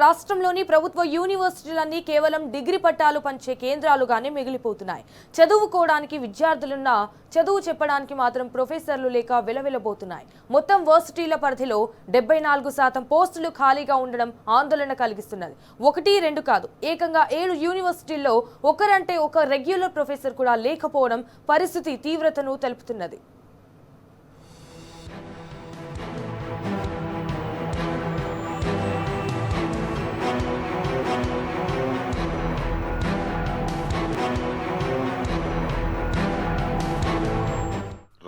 రాష్ట్రంలోని ప్రభుత్వ యూనివర్సిటీలన్నీ కేవలం డిగ్రీ పట్టాలు పంచే కేంద్రాలుగానే మిగిలిపోతున్నాయి. చదువుకోవడానికి విద్యార్థులున్న చదువు చెప్పడానికి మాత్రం ప్రొఫెసర్లు లేక వెలవెలబోతున్నాయి. మొత్తం వర్సిటీల పరిధిలో 74% పోస్టులు ఖాళీగా ఉండడం ఆందోళన కలిగిస్తున్నది. 1, 2 కాదు, ఏకంగా 7 యూనివర్సిటీల్లో ఒకరంటే ఒక రెగ్యులర్ ప్రొఫెసర్ కూడా లేకపోవడం పరిస్థితి తీవ్రతను తెలుపుతున్నది.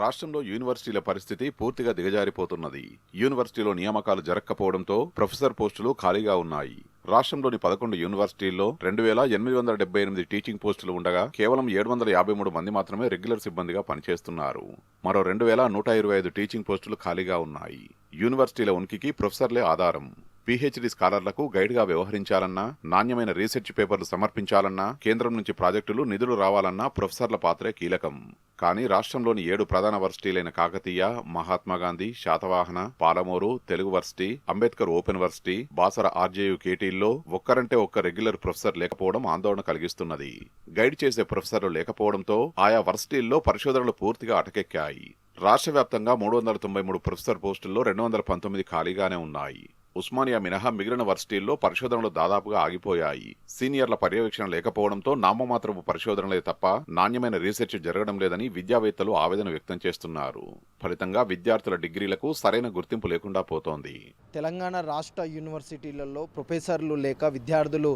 రాష్ట్రంలో యూనివర్సిటీల పరిస్థితి పూర్తిగా దిగజారిపోతున్నది. యూనివర్సిటీలో నియామకాలు జరగకపోవడంతో ప్రొఫెసర్ పోస్టులు ఖాళీగా ఉన్నాయి. రాష్ట్రంలోని 11 యూనివర్సిటీల్లో 2878 టీచింగ్ పోస్టులు ఉండగా కేవలం 753 మంది మాత్రమే రెగ్యులర్ సిబ్బందిగా పనిచేస్తున్నారు. మరో 2125 టీచింగ్ పోస్టులు ఖాళీగా ఉన్నాయి. యూనివర్సిటీల ఉనికికి ప్రొఫెసర్లే ఆధారం. పీహెచ్డీ స్కాలర్లకు గైడ్గా వ్యవహరించాలన్నా, నాణ్యమైన రీసెర్చ్ పేపర్లు సమర్పించాలన్నా, కేంద్రం నుంచి ప్రాజెక్టులు నిధులు రావాలన్నా ప్రొఫెసర్ల పాత్రే కీలకం. కానీ రాష్ట్రంలోని 7 ప్రధాన వర్సిటీలైన Kakatiya, Mahatma Gandhi, Satavahana, Palamuru, Telugu varsity, Ambedkar open varsity, Basara RGU కేటీల్లో ఒక్కరంటే ఒక్క రెగ్యులర్ ప్రొఫెసర్ లేకపోవడం ఆందోళన కలిగిస్తున్నది. గైడ్ చేసే ప్రొఫెసర్లు లేకపోవడంతో ఆయా వర్సిటీల్లో పరిశోధనలు పూర్తిగా అటకెక్కాయి. రాష్ట్ర వ్యాప్తంగా 393 ప్రొఫెసర్ పోస్టుల్లో 219 ఖాళీగానే ఉన్నాయి. ఉస్మానియా మినహా మిగిలిన వర్సిటీల్లో పరిశోధనలు దాదాపుగా ఆగిపోయాయి. సీనియర్ల పర్యవేక్షణ లేకపోవడంతో నామమాత్రపు పరిశోధనలే తప్ప నాణ్యమైన రీసెర్చ్ జరగడం లేదని విద్యావేత్తలు ఆవేదన వ్యక్తం చేస్తున్నారు. ఫలితంగా విద్యార్థుల డిగ్రీలకు సరైన గుర్తింపు లేకుండా పోతోంది. తెలంగాణ రాష్ట్ర యూనివర్సిటీలలో ప్రొఫెసర్లు లేక విద్యార్థులు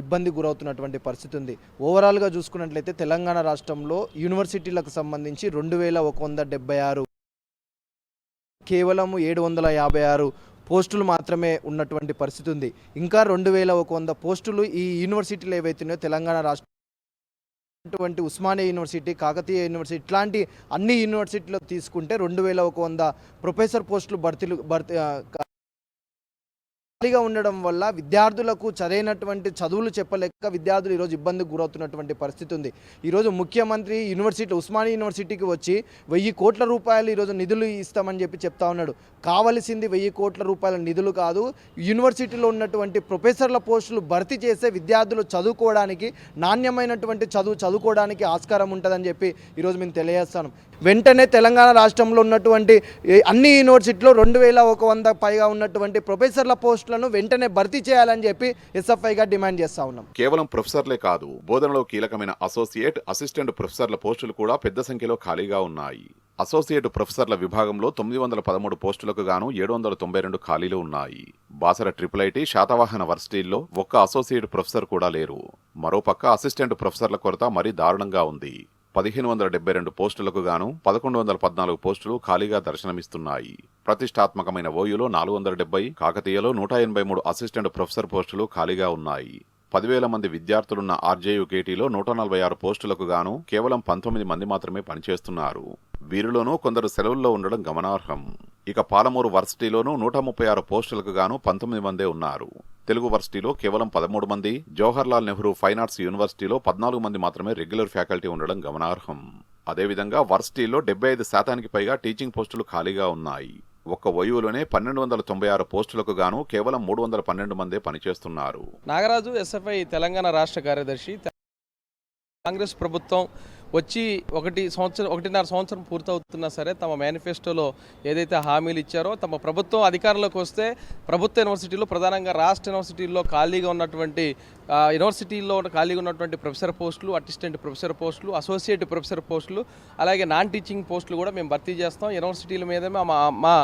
ఇబ్బంది గురవుతున్నటువంటి పరిస్థితి ఉంది. ఓవరాల్గా చూసుకున్నట్లయితే తెలంగాణ రాష్ట్రంలో యూనివర్సిటీలకు సంబంధించి 2176 కేవలం 756 పోస్టులు మాత్రమే ఉన్నటువంటి పరిస్థితి ఉంది. ఇంకా 2100 పోస్టులు ఈ యూనివర్సిటీలు ఏవైతున్నాయో తెలంగాణ రాష్ట్రం ఉస్మానియా యూనివర్సిటీ, కాకతీయ యూనివర్సిటీ ఇట్లాంటి అన్ని యూనివర్సిటీలో తీసుకుంటే 2100 ప్రొఫెసర్ పోస్టులు ఖాళీగా ఉండడం వల్ల విద్యార్థులకు సరైనటువంటి చదువులు చెప్పలేక విద్యార్థులు ఈరోజు ఇబ్బందికి గురవుతున్నటువంటి పరిస్థితి ఉంది. ఈరోజు ముఖ్యమంత్రి ఉస్మానియా యూనివర్సిటీకి వచ్చి 1000 కోట్ల రూపాయలు ఈరోజు నిధులు ఇస్తామని చెప్తా ఉన్నాడు. కావలసింది 1000 కోట్ల రూపాయల నిధులు కాదు, యూనివర్సిటీలో ఉన్నటువంటి ప్రొఫెసర్ల పోస్టులు భర్తీ చేసే విద్యార్థులు చదువుకోవడానికి, నాణ్యమైనటువంటి చదువుకోవడానికి ఆస్కారం ఉంటుందని చెప్పి ఈరోజు మేము తెలియజేస్తాను. వెంటనే తెలంగాణ రాష్ట్రంలో ఉన్నటువంటి అన్ని యూనివర్సిటీలో 2100 పైగా ఉన్నటువంటి ప్రొఫెసర్ల పోస్టులను వెంటనే భర్తీ చేయాలని చెప్పి ఎస్ఎఫ్ఐగా డిమాండ్ చేస్తా ఉన్నాం. కేవలం ప్రొఫెసర్లే కాదు, బోధనలో కీలకమైన అసోసియేట్, అసిస్టెంట్ ప్రొఫెసర్ల పోస్టులు కూడా పెద్ద సంఖ్యలో ఖాళీగా ఉన్నాయి. అసోసియేట్ ప్రొఫెసర్ల విభాగంలో 913 పోస్టులకు గాను 792 ఖాళీలు ఉన్నాయి. బాసర ట్రిపుల్ శాతవాహన వర్సిటీల్లో ఒక్క అసోసియేట్ ప్రొఫెసర్ కూడా లేరు. మరోపక్క అసిస్టెంట్ ప్రొఫెసర్ల కొరత మరీ దారుణంగా ఉంది. 1572 పోస్టులకు గాను 1114 పోస్టులు ఖాళీగా దర్శనమిస్తున్నాయి. ప్రతిష్టాత్మకమైన ఓయూలో 470, కాకతీయలో 183 అసిస్టెంట్ ప్రొఫెసర్ పోస్టులు ఖాళీగా ఉన్నాయి. 10,000 మంది విద్యార్థులున్న ఆర్జేయు కేటీలో 146 పోస్టులకు గాను కేవలం 19 మంది మాత్రమే పనిచేస్తున్నారు. వీరిలోనూ కొందరు సెలవుల్లో ఉండడం గమనార్హం. ఇక పాలమూరు వర్సిటీలోనూ 136 పోస్టులకు గాను 19 మందే ఉన్నారు. తెలుగు వర్సిటీలో కేవలం 13 మంది, జవహర్లాల్ నెహ్రూ ఫైన్ ఆర్ట్స్ యూనివర్సిటీలో 14 మంది మాత్రమే రెగ్యులర్ ఫ్యాకల్టీ ఉండడం గమనార్హం. అదేవిధంగా వర్సిటీల్లో 75% పైగా టీచింగ్ పోస్టులు ఖాళీగా ఉన్నాయి. ఒక్క ఓయూలోనే 1296 పోస్టులకు గాను కేవలం 312 మందే పనిచేస్తున్నారు. నాగరాజు, ఎస్ఎఫ్ఐ తెలంగాణ రాష్ట్ర కార్యదర్శి. కాంగ్రెస్ ప్రభుత్వం వచ్చి 1.5 సంవత్సరం పూర్తవుతున్నా సరే తమ మేనిఫెస్టోలో ఏదైతే హామీలు ఇచ్చారో, తమ ప్రభుత్వం అధికారంలోకి వస్తే ప్రభుత్వ యూనివర్సిటీలో ప్రధానంగా రాష్ట్ర యూనివర్సిటీల్లో ఖాళీగా ఉన్నటువంటి ప్రొఫెసర్ పోస్టులు, అసిస్టెంట్ ప్రొఫెసర్ పోస్టులు, అసోసియేట్ ప్రొఫెసర్ పోస్టులు, అలాగే నాన్ టీచింగ్ పోస్టులు కూడా మేము భర్తీ చేస్తాం, యూనివర్సిటీల మీదే మా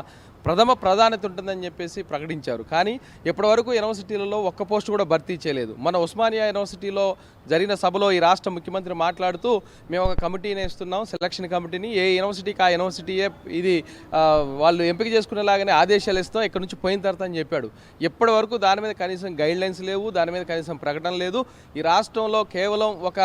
ప్రథమ ప్రాధాన్యత ఉంటుందని చెప్పేసి ప్రకటించారు. కానీ ఇప్పటివరకు యూనివర్సిటీలలో ఒక్క పోస్టు కూడా భర్తీ చేయలేదు. మన ఉస్మానియా యూనివర్సిటీలో జరిగిన సభలో ఈ రాష్ట్ర ముఖ్యమంత్రి మాట్లాడుతూ మేము ఒక కమిటీని ఇస్తున్నాం, సెలక్షన్ కమిటీని, ఏ యూనివర్సిటీకి ఆ యూనివర్సిటీయే ఇది వాళ్ళు ఎంపిక చేసుకునేలాగానే ఆదేశాలు ఇస్తాం, ఇక్కడ నుంచి పోయిన తర్వాత అని చెప్పాడు. ఇప్పటి వరకు దాని మీద కనీసం గైడ్ లైన్స్ లేవు, దాని మీద కనీసం ప్రకటన లేదు. ఈ రాష్ట్రంలో కేవలం ఒక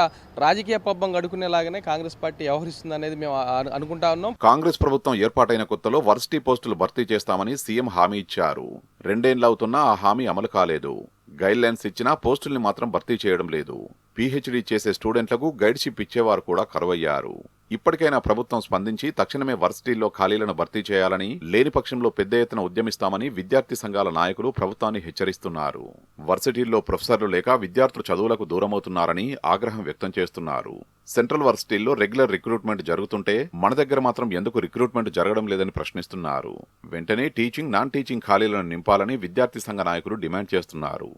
రాజకీయ పబ్బం గడుకునేలాగానే కాంగ్రెస్ పార్టీ వ్యవహరిస్తుంది అనేది మేము అనుకుంటా ఉన్నాం. కాంగ్రెస్ ప్రభుత్వం ఏర్పాటైన కొత్తలో వర్సిటీ పోస్టులు భర్తీ చేస్తామని సీఎం హామీ ఇచ్చారు. 2 ఏళ్లవుతున్నా ఆ హామీ అమలు కాలేదు. గైడ్ లైన్స్ ఇచ్చినా పోస్టుల్ని మాత్రం భర్తీ చేయడం లేదు. పీహెచ్డీ చేసే స్టూడెంట్లకు గైడ్షిప్ ఇచ్చేవారు కూడా కరువయ్యారు. ఇప్పటికైనా ప్రభుత్వం స్పందించి తక్షణమే వర్సిటీల్లో ఖాళీలను భర్తీ చేయాలని, లేని పక్షంలో పెద్ద ఎత్తున ఉద్యమిస్తామని విద్యార్థి సంఘాల నాయకులు ప్రభుత్వాన్ని హెచ్చరిస్తున్నారు. వర్సిటీల్లో ప్రొఫెసర్లు లేక విద్యార్థులు చదువులకు దూరమవుతున్నారని ఆగ్రహం వ్యక్తం చేస్తున్నారు. సెంట్రల్ వర్సిటీల్లో రెగ్యులర్ రిక్రూట్మెంట్ జరుగుతుంటే మన దగ్గర మాత్రం ఎందుకు రిక్రూట్మెంట్ జరగడం లేదని ప్రశ్నిస్తున్నారు. వెంటనే టీచింగ్, నాన్ టీచింగ్ ఖాళీలను నింపాలని విద్యార్థి సంఘ నాయకులు డిమాండ్ చేస్తున్నారు.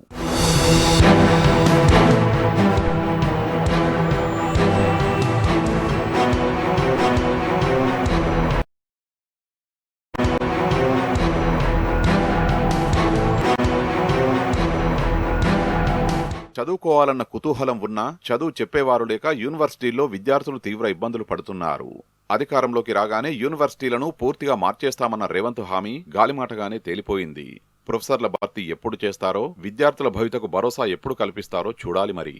చదువుకోవాలన్న కుతూహలం ఉన్నా చదువు చెప్పేవారు లేక యూనివర్సిటీల్లో విద్యార్థులు తీవ్ర ఇబ్బందులు పడుతున్నారు. అధికారంలోకి రాగానే యూనివర్సిటీలను పూర్తిగా మార్చేస్తామన్న రేవంత్ హామీ గాలిమాటగానే తేలిపోయింది. ప్రొఫెసర్ల భర్తీ ఎప్పుడు చేస్తారో, విద్యార్థుల భవితకు భరోసా ఎప్పుడు కల్పిస్తారో చూడాలి మరి.